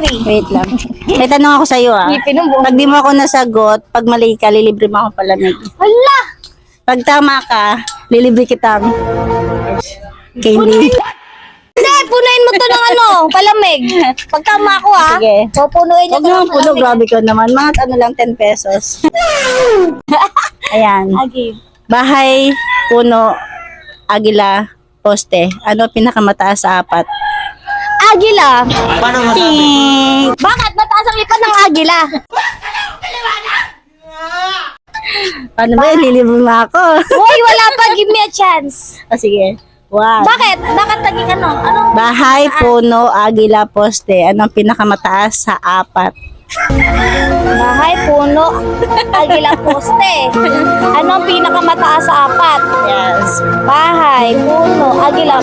Wait lang. May tanong ako sa'yo ah. Ngipin mo. Pag di mo ako nasagot, pag mali ka, lilibre mo ako palamig. Hala! Pag tama ka, lilibre kitang candy. Hindi, punuin mo to ng ano, palamig. Pag tama ako ha. Sige. Pupunuin niyo Huwag to naman ng puno, palamig. grabe ka naman. Mga ano lang, 10 pesos. Ayan. Okay. Bahay, puno, agila, poste. Ano pinakamataas sa apat? Agila. Ting! Bakit? Mataas ang lipat ng agila. Paano ba yun? Lilibre mo ako. Uy, wala pa. Give me a chance. O sige. One. Bakit? Bakit naging ano? Ano? Bahay, puno, agila, poste. Anong pinakamataas sa apat? Bahay, puno, agila, poste. Ano ang pinakamataas sa apat? Yes. Bahay, puno, agila.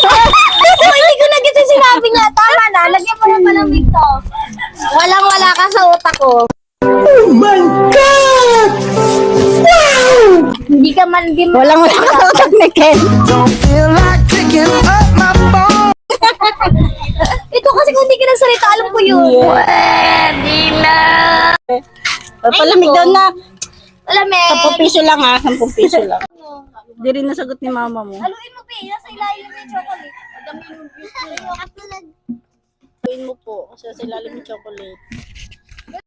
Oh, hindi ko na kasi sinabi nga. Tama na. Lagyan mo ng palamig to. Walang-wala ka sa utak ko. Oh my God! Wow! Hindi ka man din. Walang wala ka utak ni Ken. Don't feel like picking up my phone. Ito kasi kung hindi ka nagsalita, alam ko yun. Pwede na. Palamig daw na. Palamig. 10 piso lang ha. 10 piso lang. Hindi rin nasagot ni mama mo. Haluin mo, Pe. Nasa ilalim yung chocolate. Madami yung juice. Haluin mo po. Kasi sa ilalim ng chocolate.